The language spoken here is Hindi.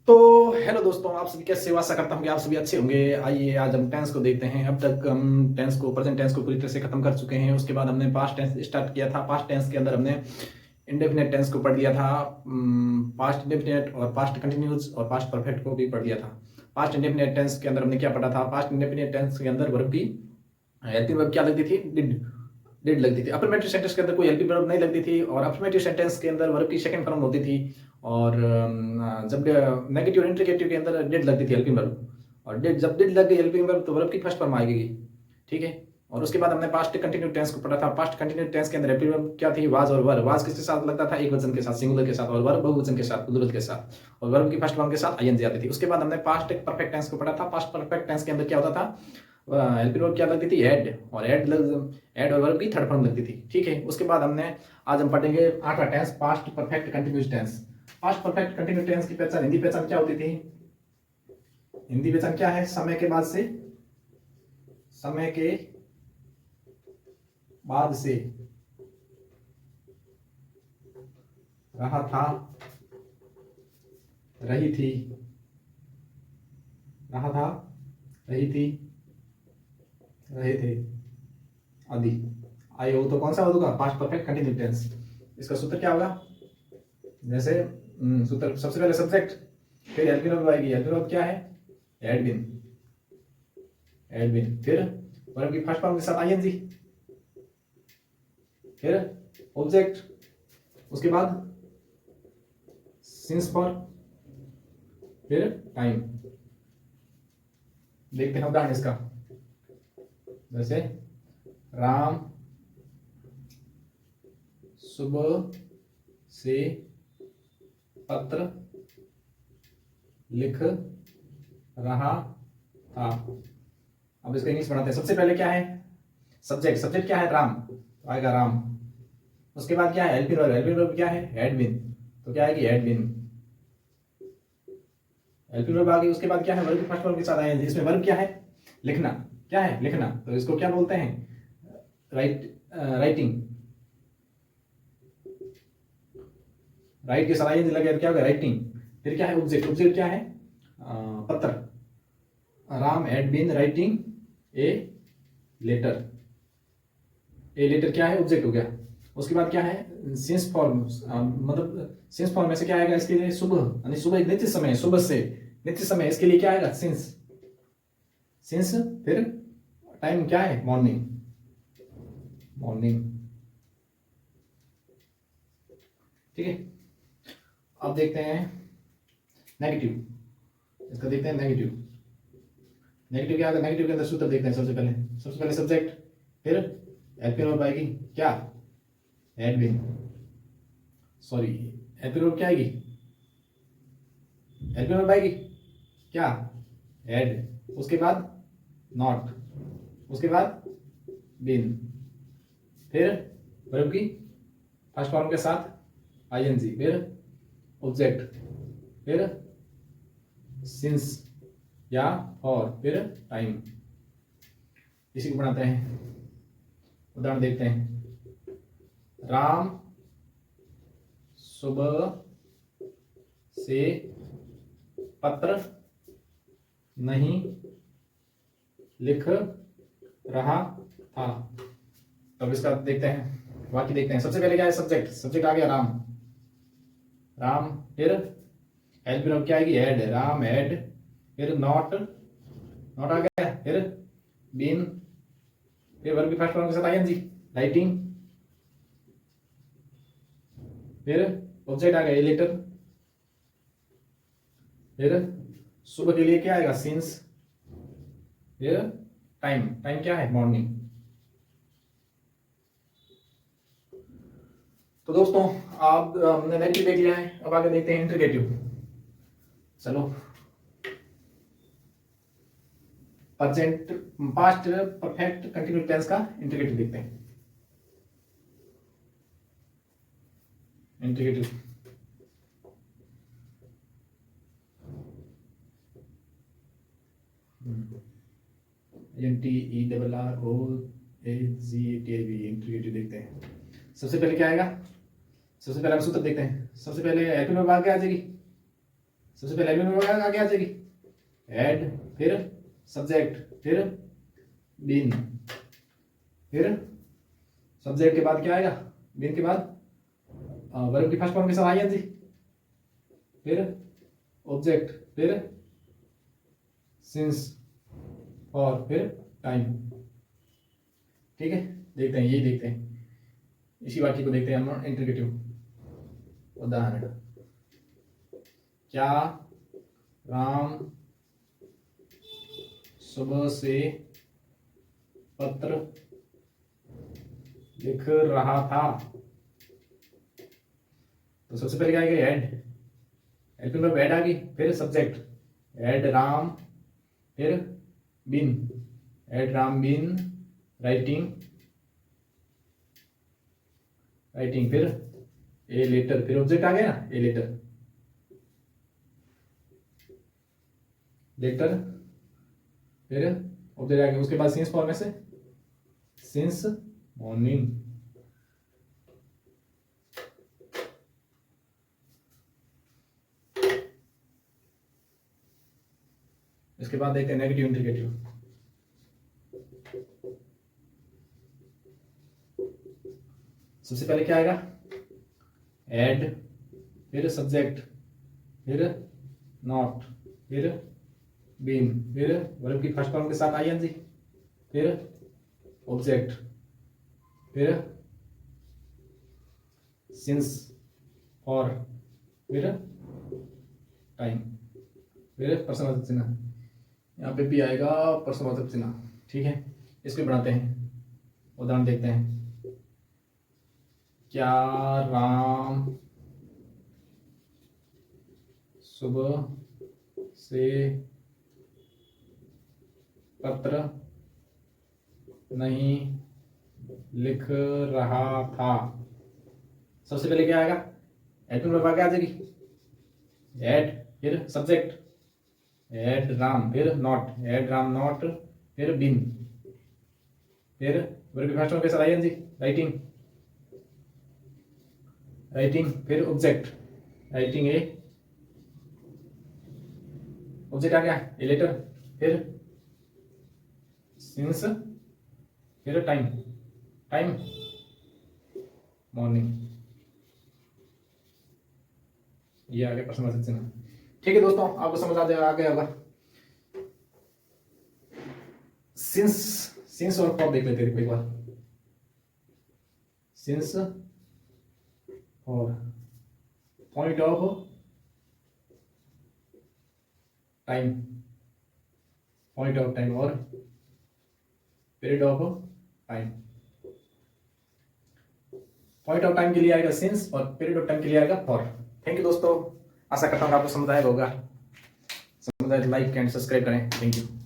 तो हेलो दोस्तों, आप सभी कैसे हो? आशा करता हूँ कि आप सभी अच्छे होंगे। आइए आज हम टेंस को देखते हैं। अब तक हम प्रेजेंट टेंस को पूरी तरह से खत्म कर चुके हैं। उसके बाद हमने पास्ट टेंस स्टार्ट किया था। पास्ट टेंस के अंदर हमने इंडेफिनेट टेंस को पढ़ लिया था, पास्ट इंडेफिनेट और पास्ट कंटिन्यूस और पास्ट परफेक्ट को भी पढ़ लिया था। पास्ट इंडेफिनेट टेंस के अंदर हमने क्या पढ़ा था? पास्ट इंडेफिनेट टेंस के अंदर वर्ब की हेल्पिंग वर्ब क्या लगती थी? डिड लगती थी। अफर्मेटिव सेंटेंस के अंदर कोई हेल्पिंग वर्ब नहीं लगती थी और अफर्मेटिव सेंटेंस के अंदर वर्ब की सेकंड फॉर्म होती थी। और जब नेगेटिव और इंटरोगेटिव के अंदर डिड लगती थी हेल्पिंग वर्ब, और जब डिड लग गई हेल्पिंग वर्ब तो वर्ब की फर्स्ट फॉर्म आएगी। ठीक है। और उसके बाद हमने पास्ट कंटिन्यू टेंस को पढ़ा था। पास्ट कंटिन्यू टेंस के अंदर हेल्पिंग वर्ब क्या थी? वाज और वर। वाज किसके साथ लगता था? एक वचन के साथ, सिंगुलर के साथ, और वर बहुवचन के साथ, प्लूरल के साथ, और वर्ब की फर्स्ट फॉर्म के साथ आईएनजी आती थी। उसके बाद हमने पास्ट परफेक्ट टेंस को पढ़ा था। पास्ट परफेक्ट टेंस के अंदर क्या होता था? हेल्पिंग वर्ब क्या लगती थी? एड, और एड और वर्ब की थर्ड फॉर्म लगती थी। ठीक है। उसके बाद हमने आज हम पढ़ेंगे आठवां tense, past perfect continuous tense. Past perfect continuous tense की पहचान, हिंदी पहचान क्या होती थी? हिंदी पहचान क्या है? समय के बाद से, समय के बाद से, रहा था, रही थी, रहा था, रही थी, रहे थे आदि आई हो तो कौन सा होगा? Past perfect continuous tense. इसका सूत्र क्या होगा? जैसे सूत्र सबसे पहले सब्जेक्ट, फिर हेल्पिंग वर्ब आएगी। हेल्पिंग वर्ब क्या है? Had been, had been. फिर वर्ब की फर्स्ट फॉर्म के साथ आईएनजी, फिर ऑब्जेक्ट, उसके बाद सिंस फॉर, फिर टाइम। देखते हैं उदाहरण इसका। जैसे राम सुबह से पत्र लिख रहा था। अब इसका इंग्लिश बनाते हैं। सबसे पहले क्या है? सब्जेक्ट। सब्जेक्ट क्या है? राम, तो आएगा राम। उसके बाद क्या है? Helping verb. हेल्पिंग वर्ब क्या है? हैड बीन, तो क्या आएगी? Had been. हेल्पिंग वर्ब आ गई। उसके बाद क्या है? वर्ब की फर्स्ट फॉर्म के साथ आएंगे। इसमें वर्ब क्या है? लिखना। क्या है? लिखना। तो इसको क्या बोलते हैं? राइटिंग। राइट के साथ आईएनजी लगे क्या होगा? राइटिंग। फिर क्या है? ऑब्जेक्ट। ऑब्जेक्ट क्या है? पत्र। Ram had been writing a letter. A letter क्या है? ऑब्जेक्ट हो गया। उसके बाद क्या है? सिंस फॉर्म, मतलब सिंस फॉर्म में से क्या आएगा इसके लिए? सुबह, यानी सुबह एक नित्य समय, सुबह से नित्य समय, इसके लिए क्या आएगा? सिंस। सिंस। फिर टाइम क्या है? Morning, morning. ठीक है। अब देखते हैं नेगेटिव। इसका देखते हैं नेगेटिव। नेगेटिव क्या आएगा? नेगेटिव के अंदर सूत्र देखते हैं। सबसे पहले सब्जेक्ट, फिर हेल्पिंग वर्ब आएगी क्या? Had been. Sorry, helping verb क्या आएगी? हेल्पिंग वर्ब आएगी क्या? हैड। उसके बाद नॉट, उसके बाद बीन, फिर वर्ब की फर्स्ट फॉर्म के साथ आईएनजी, फिर ऑब्जेक्ट, फिर सिंस या और, फिर टाइम। इसी को बनाते हैं। उदाहरण देखते हैं। राम सुबह से पत्र नहीं लिख रहा था। तो इसका देखते हैं, वाक्य देखते हैं। सबसे पहले क्या है? सब्जेक्ट। सब्जेक्ट आ गया राम, राम। फिर हेल्पिंग वर्ब क्या आएगी? Had, Ram had. फिर नॉट, नॉट आ गया। फिर बीन, फिर वर्ब की फर्स्ट फॉर्म के साथ आईएनजी, राइटिंग। फिर ऑब्जेक्ट आ गया लेटर। फिर सुबह के लिए क्या आएगा? सिंस। फिर टाइम, टाइम क्या है? मॉर्निंग। तो दोस्तों, आप हमने नेगेटिव देख लिया है। अब आगे देखते हैं इंटरगेटिव। चलो, present past perfect continuous tense का इंटरगेटिव देखते हैं। इंटरगेटिव INTERROAGATIV इंटरगेटिव देखते हैं। सबसे पहले क्या आएगा? सबसे पहले हम सूत्र देखते हैं। सबसे पहले हेल्पिंग वर्ब आगे आ जाएगी। सबसे पहले हेल्पिंग वर्ब आगे आ जाएगी, हैड, फिर सब्जेक्ट, फिर बीन, फिर सब्जेक्ट के बाद क्या आएगा, बीन के बाद वर्ब की फर्स्ट फॉर्म के साथ आईएनजी, फिर ऑब्जेक्ट, फिर सिंस, और फिर टाइम। ठीक है, देखते हैं, यही देखते हैं, इसी वाक्य को देखते हैं हम इंटरगेटिव। उदाहरण, क्या राम सुबह से पत्र लिख रहा था। तो सबसे पहले क्या आएगा, हेड, हेल्पिंग वर्ब हेड आ गई, फिर सब्जेक्ट, हेड राम, फिर been, had Ram been writing, writing, फिर ए लेटर, फिर ऑब्जेक्ट आ गया ना, ए लेटर, लेटर, फिर ऑब्जेक्ट आ गया, उसके बाद सिंस फॉर्म में से सिंस मॉर्निंग। इसके बाद देखते हैं नेगेटिव इंडिकेटिव। सबसे पहले क्या आएगा, एड, फिर सब्जेक्ट, फिर नॉट, फिर बीन, फिर वर्ब की फर्स्ट फॉर्म के साथ आईएनजी, फिर ऑब्जेक्ट, फिर सिंस, और फिर टाइम, फिर पर्सनवाचक चिन्ह। यहाँ पे भी आएगा पर्सनवाचक चिन्ह। ठीक है, इसको बनाते हैं, उदाहरण देखते हैं। क्या राम सुबह से पत्र नहीं लिख रहा था। सबसे पहले क्या आएगा, हेल्पिंग वर्ब आगे आ जाएगी, एड, फिर सब्जेक्ट, एड राम, फिर नॉट, एड राम नॉट, फिर बीन, फिर वर्ब की फर्स्ट फॉर्म के साथ आईएनजी, राइटिंग, राइटिंग, फिर ऑब्जेक्ट, राइटिंग ए, ऑब्जेक्ट आ गया ए लेटर, फिर सिंस, फिर टाइम, टाइम मॉर्निंग। ये आ गया पर्सनवाचक चिन्ह। ठीक है दोस्तों, आपको समझ आ गया होगा। सिंस और फॉर देख लेते हैं एक बार। सिंस और point of time, point of time, और period of time. Point of time के लिए आएगा सिंस और पीरियड ऑफ टाइम के लिए आएगा फॉर। थैंक यू दोस्तों, आशा करता हूँ आपको समझ आएगा होगा। समझ आए तो लाइक एंड सब्सक्राइब करें। Thank you.